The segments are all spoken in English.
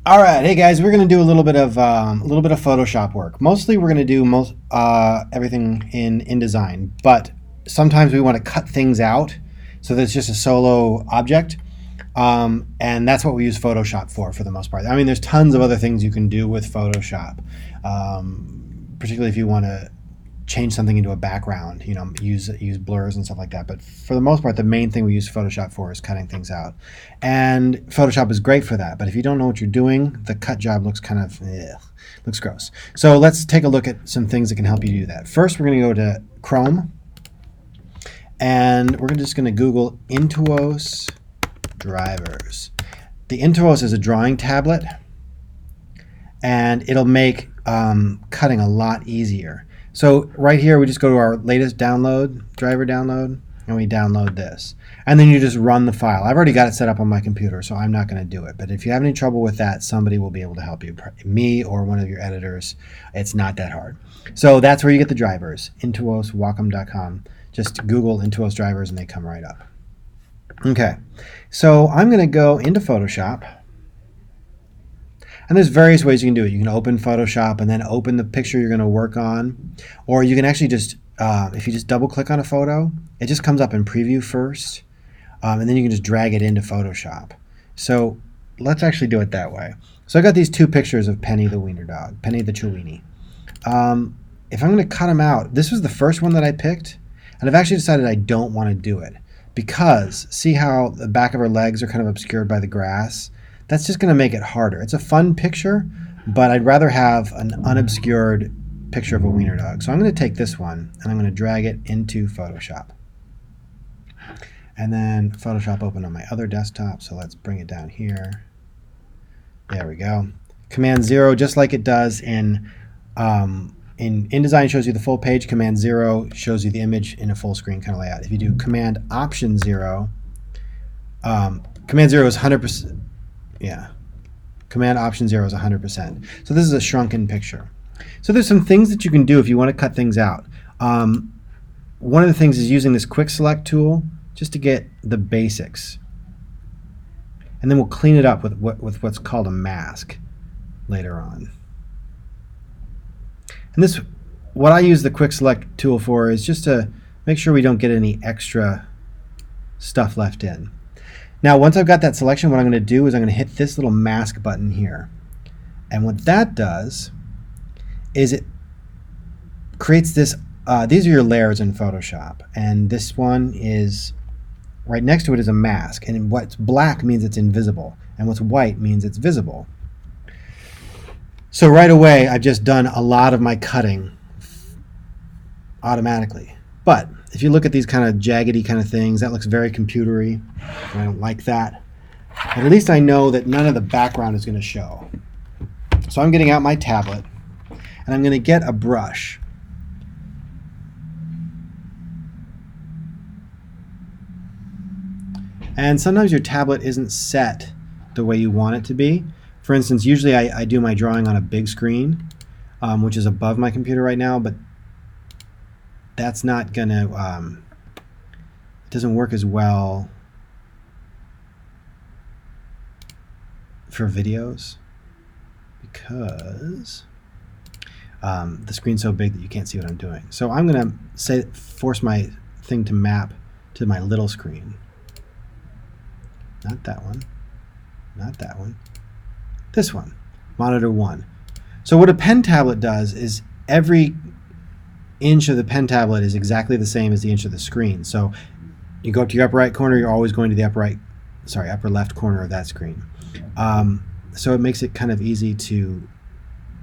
All right, hey guys, we're going to do a little bit of Photoshop work. Mostly, we're going to do everything in InDesign, but sometimes we want to cut things out so that it's just a solo object, and that's what we use Photoshop for the most part. I mean, there's tons of other things you can do with Photoshop, particularly if you want to change something into a background, use blurs and stuff like that. But for the most part, the main thing we use Photoshop for is cutting things out. And Photoshop is great for that. But if you don't know what you're doing, the cut job looks kind of, looks gross. So let's take a look at some things that can help you do that. First, we're going to go to Chrome. And we're just going to Google Intuos drivers. The Intuos is a drawing tablet. And it'll make cutting a lot easier. So right here, we just go to our latest driver download, and we download this. And then you just run the file. I've already got it set up on my computer, so I'm not going to do it. But if you have any trouble with that, somebody will be able to help you. Me or one of your editors. It's not that hard. So that's where you get the drivers, intuoswacom.com. Just Google Intuos drivers, and they come right up. Okay, so I'm going to go into Photoshop. And there's various ways you can do it. You can open Photoshop and then open the picture you're going to work on. Or you can actually just, if you just double click on a photo, it just comes up in preview first. And then you can just drag it into Photoshop. So let's actually do it that way. So I got these two pictures of Penny the wiener dog, Penny the Chiweenie. If I'm going to cut them out, this was the first one that I picked. And I've actually decided I don't want to do it. Because see how the back of her legs are kind of obscured by the grass? That's just going to make it harder. It's a fun picture, but I'd rather have an unobscured picture of a wiener dog. So I'm going to take this one, and I'm going to drag it into Photoshop. And then Photoshop open on my other desktop, so let's bring it down here. There we go. Command 0, just like it does in InDesign, shows you the full page. Command 0 shows you the image in a full screen kind of layout. If you do Command Option 0, Command 0 is 100%. Yeah, Command Option 0 is 100%. So this is a shrunken picture. So there's some things that you can do if you want to cut things out. One of the things is using this Quick Select tool just to get the basics. And then we'll clean it up with what's called a mask later on. And this, what I use the Quick Select tool for is just to make sure we don't get any extra stuff left in. Now, once I've got that selection, what I'm going to do is I'm going to hit this little mask button here. And what that does is it creates this, these are your layers in Photoshop. And this one is, right next to it is a mask. And what's black means it's invisible. And what's white means it's visible. So right away, I've just done a lot of my cutting automatically. But if you look at these kind of jaggedy kind of things, that looks very computery. I don't like that. But at least I know that none of the background is going to show. So I'm getting out my tablet, and I'm going to get a brush. And sometimes your tablet isn't set the way you want it to be. For instance, usually I do my drawing on a big screen, which is above my computer right now, but that's not going to, it doesn't work as well for videos because the screen's so big that you can't see what I'm doing. So I'm going to force my thing to map to my little screen. Not that one. Not that one. This one. Monitor 1. So what a pen tablet does is every inch of the pen tablet is exactly the same as the inch of the screen. So you go up to your upper right corner, you're always going to the upper left corner of that screen. So it makes it kind of easy to,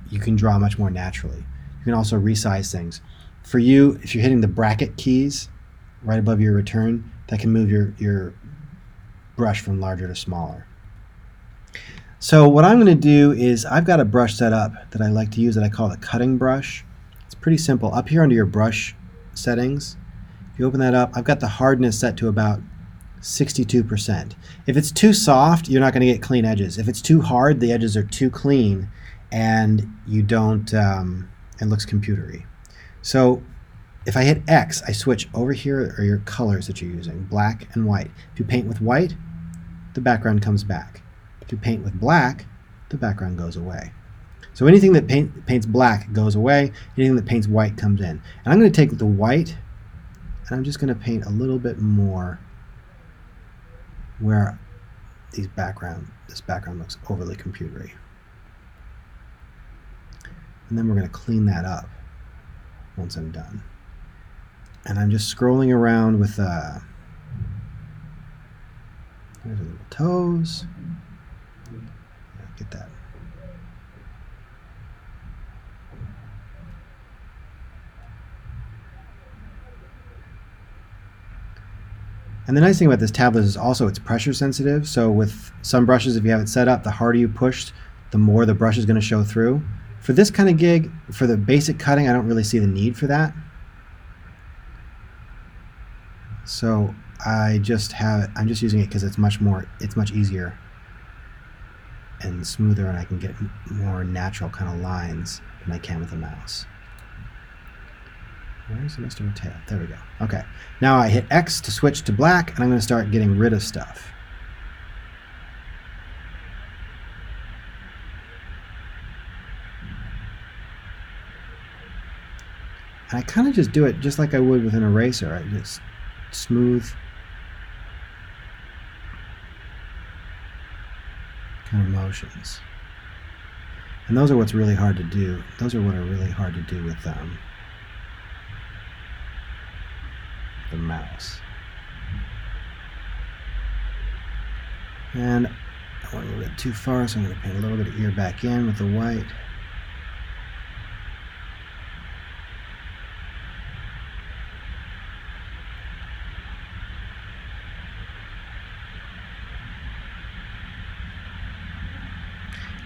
you can draw much more naturally. You can also resize things. For you, if you're hitting the bracket keys right above your return, that can move your brush from larger to smaller. So what I'm going to do is I've got a brush set up that I like to use that I call the cutting brush. It's pretty simple. Up here under your brush settings, if you open that up, I've got the hardness set to about 62%. If it's too soft, you're not going to get clean edges. If it's too hard, the edges are too clean and you don't, it looks computery. So if I hit X, I switch over here are your colors that you're using, black and white. If you paint with white, the background comes back. If you paint with black, the background goes away. So anything that paints black goes away, anything that paints white comes in. And I'm going to take the white and I'm just going to paint a little bit more where this background looks overly computery. And then we're going to clean that up once I'm done. And I'm just scrolling around with there's the little toes. Get that. And the nice thing about this tablet is also it's pressure sensitive. So with some brushes, if you have it set up, the harder you push, the more the brush is going to show through. For this kind of gig, for the basic cutting, I don't really see the need for that. So I'm just using it because it's much easier and smoother, and I can get more natural kind of lines than I can with a mouse. Where's the rest of our tab? There we go. Okay. Now I hit X to switch to black, and I'm going to start getting rid of stuff. And I kind of just do it just like I would with an eraser. I just smooth kind of motions. And those are what's really hard to do. Those are what are really hard to do with the mouse. And I went a little bit too far, so I'm going to paint a little bit of ear back in with the white.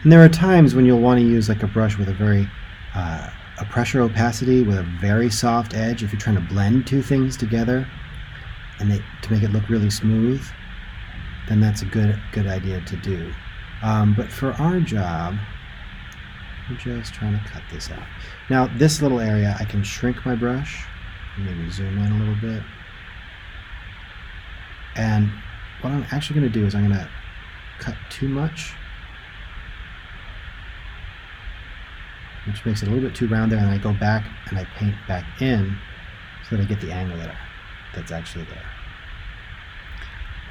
And there are times when you'll want to use like a brush with a very a pressure opacity with a very soft edge if you're trying to blend two things together and to make it look really smooth, then that's a good idea to do. But for our job, I'm just trying to cut this out. Now this little area, I can shrink my brush, maybe zoom in a little bit. And what I'm actually going to do is I'm going to cut too much, which makes it a little bit too round there, and I go back and I paint back in so that I get the angle that's actually there.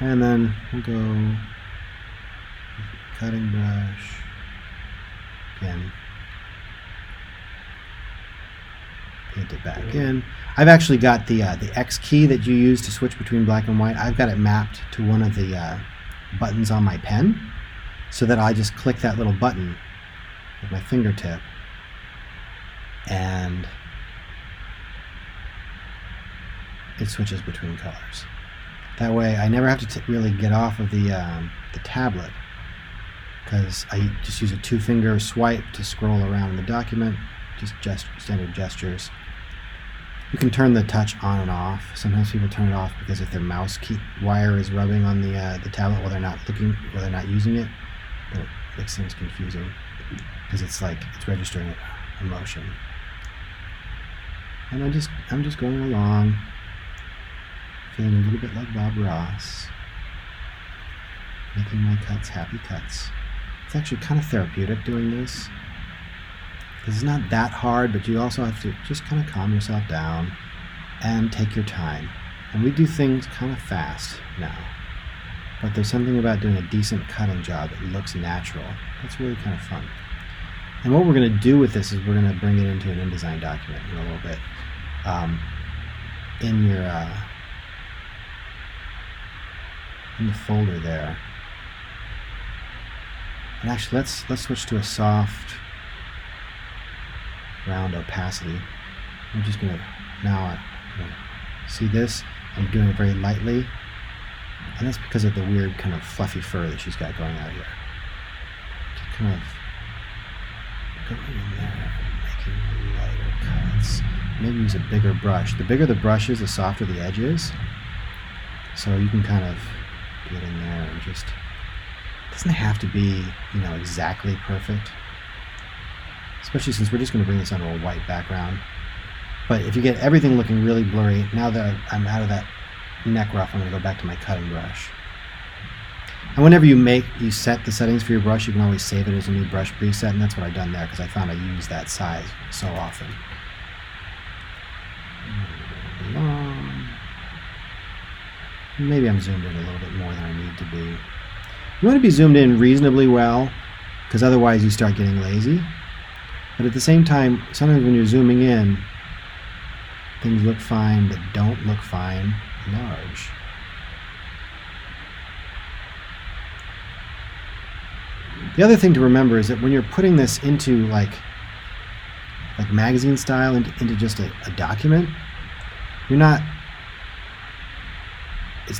And then we'll go cutting brush again, paint it back in. I've actually got the X key that you use to switch between black and white. I've got it mapped to one of the buttons on my pen, so that I just click that little button with my fingertip, and it switches between colors. That way I never have to really get off of the tablet, because I just use a two-finger swipe to scroll around the document, just standard gestures. You can turn the touch on and off. Sometimes people turn it off because if their mouse wire is rubbing on the tablet while they're not using it, then it makes things confusing, because it's registering a motion. And I'm just going along, feeling a little bit like Bob Ross, making my cuts happy cuts. It's actually kind of therapeutic doing this, because it's not that hard, but you also have to just kind of calm yourself down and take your time. And we do things kind of fast now, but there's something about doing a decent cutting job that looks natural. That's really kind of fun. And what we're going to do with this is we're going to bring it into an InDesign document in a little bit. In the folder there. And actually, let's switch to a soft, round opacity. I'm just going to now see this. I'm doing it very lightly, and that's because of the weird kind of fluffy fur that she's got going out here. Just kind of going in there, making lighter cuts. Maybe use a bigger brush. The bigger the brush is, the softer the edge is. So you can kind of get in there and just, it doesn't have to be, exactly perfect. Especially since we're just going to bring this onto a white background. But if you get everything looking really blurry, now that I'm out of that neck ruff, I'm going to go back to my cutting brush. And whenever you set the settings for your brush, you can always save it as a new brush preset, and that's what I've done there because I found I use that size so often. Maybe I'm zoomed in a little bit more than I need to be. You want to be zoomed in reasonably well, because otherwise you start getting lazy. But at the same time, sometimes when you're zooming in, things look fine that don't look fine large. The other thing to remember is that when you're putting this into like magazine style into just a document, it's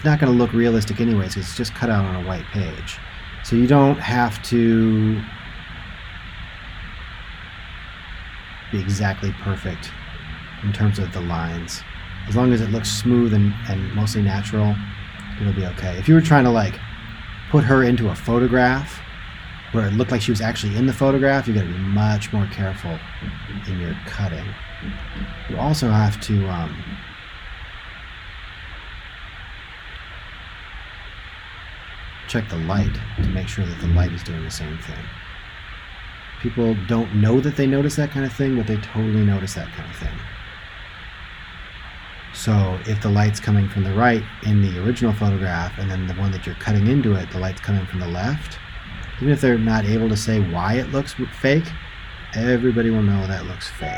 not going to look realistic anyways because it's just cut out on a white page. So you don't have to be exactly perfect in terms of the lines. As long as it looks smooth and mostly natural, it'll be okay. If you were trying to like put her into a photograph where it looked like she was actually in the photograph, you got to be much more careful in your cutting. You also have to check the light to make sure that the light is doing the same thing. People don't know that they notice that kind of thing, but they totally notice that kind of thing. So if the light's coming from the right in the original photograph, and then the one that you're cutting into it, the light's coming from the left, even if they're not able to say why it looks fake, everybody will know that looks fake.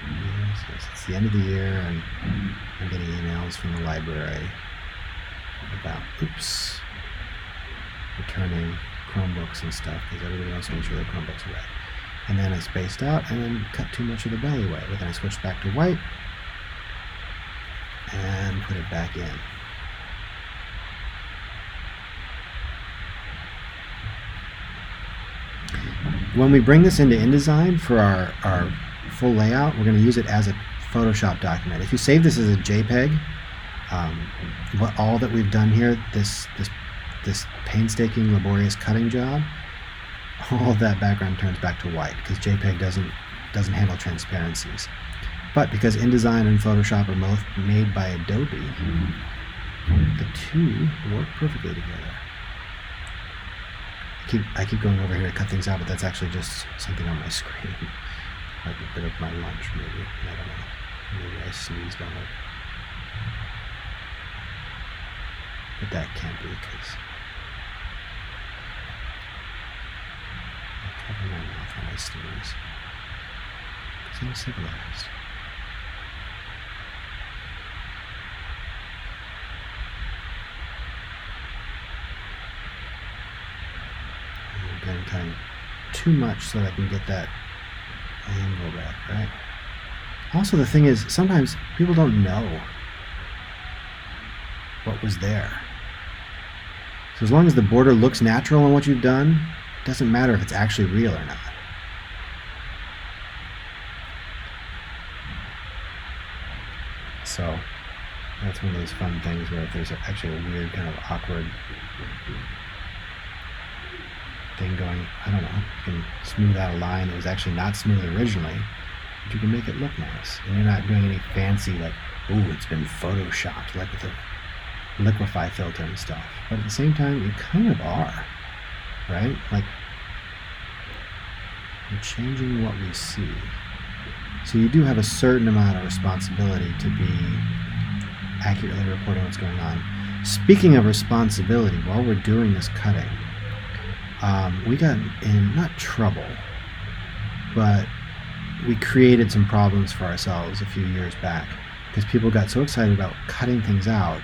Yes, it's the end of the year, and I'm getting emails from the library about, returning Chromebooks and stuff, because everybody wants to make sure their Chromebooks are right. And then I spaced out and then cut too much of the belly away. But then I switched back to white and put it back in. When we bring this into InDesign for our full layout, we're going to use it as a Photoshop document. If you save this as a JPEG, all that we've done here, this painstaking, laborious cutting job, all of that background turns back to white because JPEG doesn't handle transparencies. But because InDesign and Photoshop are both made by Adobe, the two work perfectly together. I keep going over here to cut things out, but that's actually just something on my screen. Like a bit of my lunch, maybe. I don't know. Maybe I sneezed on it. But that can't be because I cover my mouth when I sneeze. Because I'm civilized. I'm cutting too much so that I can get that angle back, right? Also, the thing is, sometimes people don't know what was there. So as long as the border looks natural on what you've done, it doesn't matter if it's actually real or not. So that's one of those fun things where if there's actually a weird kind of awkward thing going, I don't know, you can smooth out a line that was actually not smooth originally, but you can make it look nice. And you're not doing any fancy like, ooh, it's been photoshopped, like with a liquify filter and stuff. But at the same time, you kind of are, right? Like, you're changing what we see. So you do have a certain amount of responsibility to be accurately reporting what's going on. Speaking of responsibility, while we're doing this cutting, we got in, not trouble, but we created some problems for ourselves a few years back because people got so excited about cutting things out,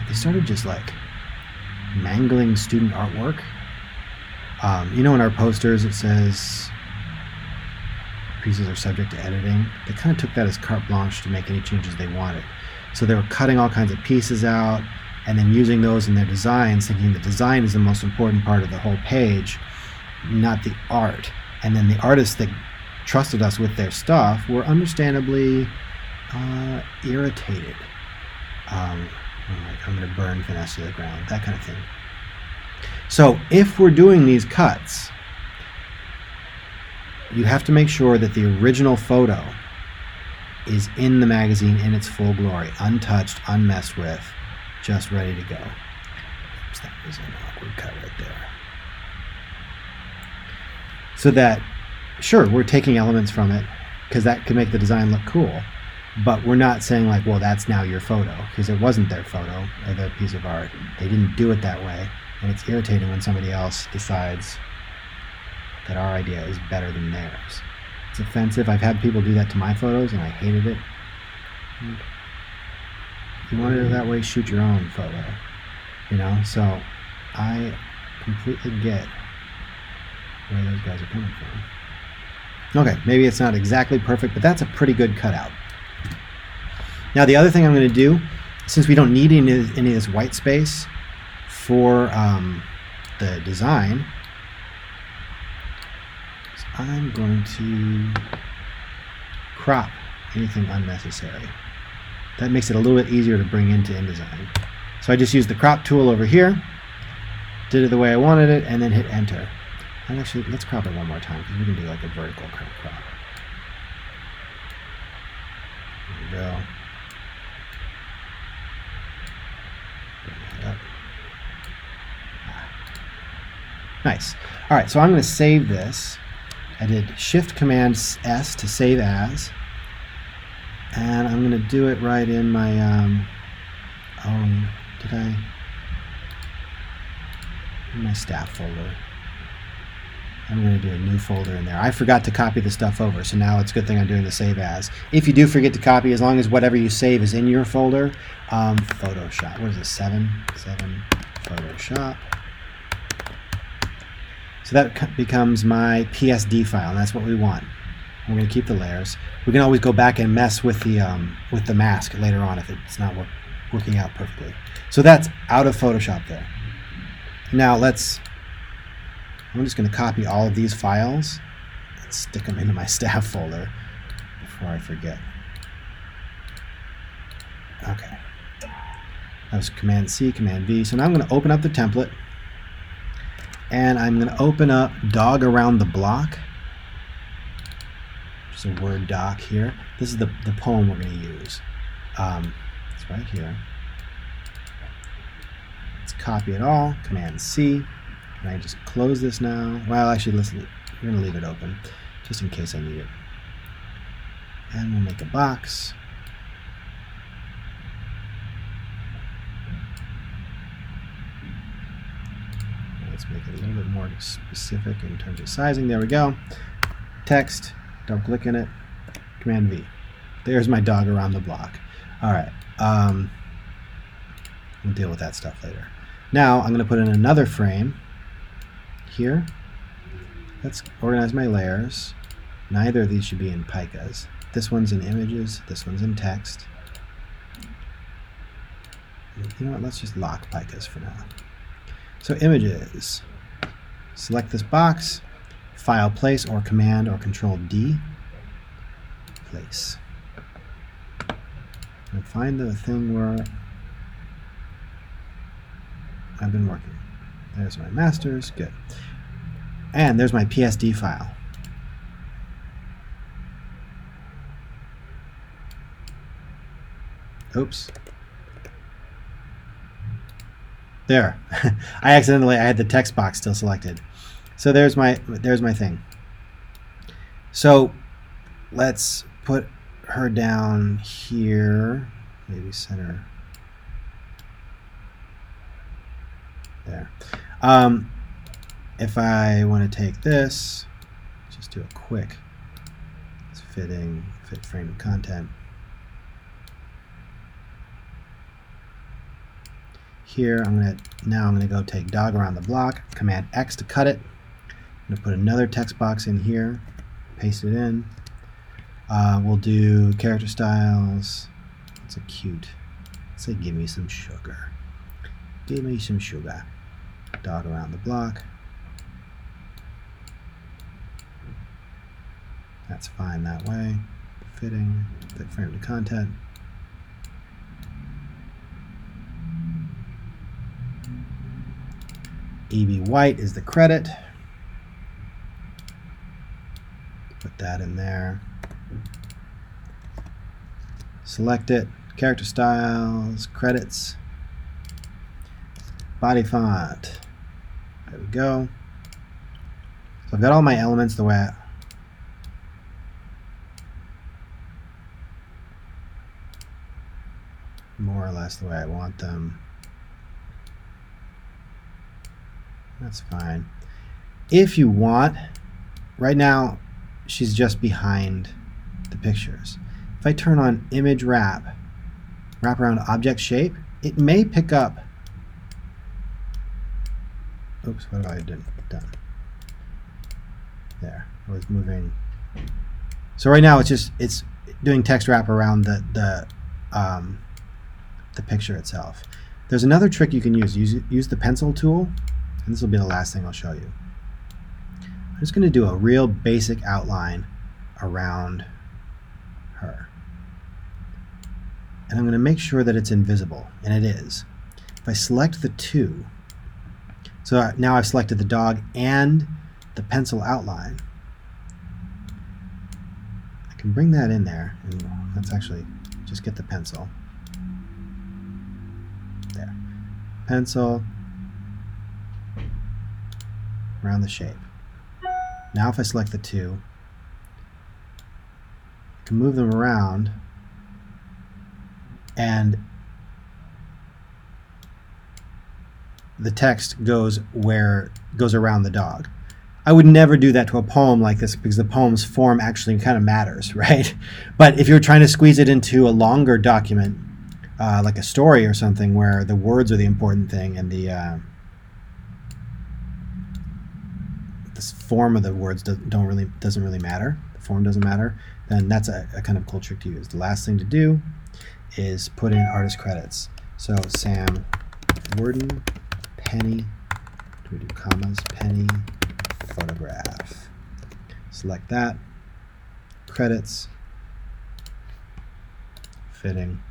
they started just like mangling student artwork. You know, in our posters it says pieces are subject to editing. They kind of took that as carte blanche to make any changes they wanted. So they were cutting all kinds of pieces out and then using those in their designs, thinking the design is the most important part of the whole page, not the art. And then the artists that trusted us with their stuff were understandably irritated. Like, I'm going to burn finesse to the ground, that kind of thing. So if we're doing these cuts, you have to make sure that the original photo is in the magazine in its full glory, untouched, unmessed with. just ready to go. Oops, that was an awkward cut right there. So that, sure, we're taking elements from it because that can make the design look cool, but we're not saying like, well, that's now your photo, because it wasn't their photo or their piece of art. They didn't do it that way, and it's irritating when somebody else decides that our idea is better than theirs. It's offensive. I've had people do that to my photos, and I hated it. If you wanted it that way, shoot your own photo. You know, so I completely get where those guys are coming from. Okay, maybe it's not exactly perfect, but that's a pretty good cutout. Now the other thing I'm going to do, since we don't need any of this white space for the design, is I'm going to crop anything unnecessary. That makes it a little bit easier to bring into InDesign. So I just used the crop tool over here, did it the way I wanted it, and then hit enter. And actually, let's crop it one more time, because we can do like a vertical crop. There we go. Bring that up. Nice. All right, so I'm going to save this. I did Shift-Command-S to save as. And I'm going to do it right in my, in my staff folder. I'm going to do a new folder in there. I forgot to copy the stuff over, so now it's a good thing I'm doing the save as. If you do forget to copy, as long as whatever you save is in your folder, Photoshop, what is it, 7 Photoshop. So that becomes my PSD file, and that's what we want. We're going to keep the layers. We can always go back and mess with the mask later on if it's not working out perfectly. So that's out of Photoshop there. Now I'm just going to copy all of these files and stick them into my staff folder before I forget. Okay. That was Command C, Command V. So now I'm going to open up the template, and I'm going to open up Dog Around the Block. A Word doc here. This is the poem we're going to use. It's right here. Let's copy it all. Command C. Can I just close this now? Well, actually, we're going to leave it open just in case I need it. And we'll make a box. Let's make it a little bit more specific in terms of sizing. There we go. Text. Double click in it, Command V. There's my dog around the block. All right, we'll deal with that stuff later. Now I'm going to put in another frame here. Let's organize my layers. Neither of these should be in picas. This one's in images, this one's in text. You know what, let's just lock picas for now. So images, select this box, File, Place, or Command or Control D. Place. And find the thing where I've been working. There's my masters. Good. And there's my PSD file. Oops. There. I had the text box still selected. So there's my thing. So let's put her down here. Maybe center. There. If I want to take this, just do a quick. It's fit frame content. Here I'm gonna go take Dog Around the Block. Command X to cut it. I'm going to put another text box in here, paste it in. We'll do character styles. It's a cute. Let's say give me some sugar. Give me some sugar. Dog Around the Block. That's fine that way. Fitting, fit frame to content. E.B. White is the credit. Put that in there. Select it. Character styles, credits. body font. There we go. So I've got all my elements the way more or less the way I want them. That's fine. If you want, right now she's just behind the pictures. If I turn on image wrap around object shape, it may pick up. Oops, what have I done? There, I was moving. So right now it's doing text wrap around the picture itself. There's another trick you can use the pencil tool, and this will be the last thing I'll show you. I'm just going to do a real basic outline around her, and I'm going to make sure that it's invisible, and it is. If I select the two, so now I've selected the dog and the pencil outline, I can bring that in there, and let's actually just get the pencil. There. Pencil around the shape. Now if I select the two, I can move them around, and the text goes around the dog. I would never do that to a poem like this because the poem's form actually kind of matters, right? But if you're trying to squeeze it into a longer document, like a story or something where the words are the important thing and the form of the words doesn't really matter, the form doesn't matter, then that's a kind of cool trick to use. The last thing to do is put in artist credits. So Sam Worden, Penny, do we do commas? Penny, photograph. Select that, credits, fitting,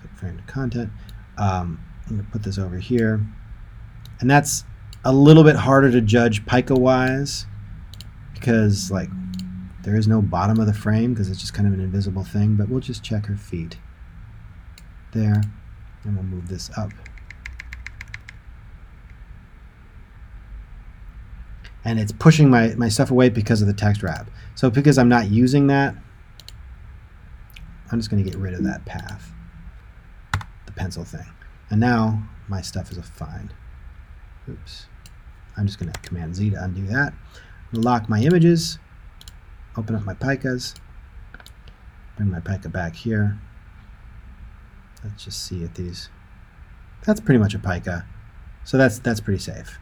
fit frame to content. I'm going to put this over here, and that's a little bit harder to judge pica wise because like there is no bottom of the frame because it's just kind of an invisible thing, but we'll just check her feet there, and we'll move this up. And it's pushing my stuff away because of the text wrap. So because I'm not using that, I'm just going to get rid of that path, the pencil thing. And now my stuff is fine. Oops. I'm just going to Command Z to undo that. Lock my images, open up my picas, bring my pica back here. Let's just see if that's pretty much a pica. So that's pretty safe.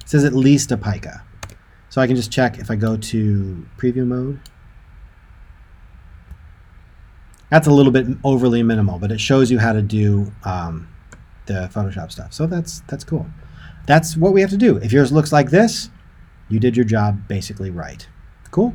It says at least a pica. So I can just check if I go to preview mode. That's a little bit overly minimal, but it shows you how to do the Photoshop stuff. So that's cool. That's what we have to do. If yours looks like this, you did your job basically right. Cool?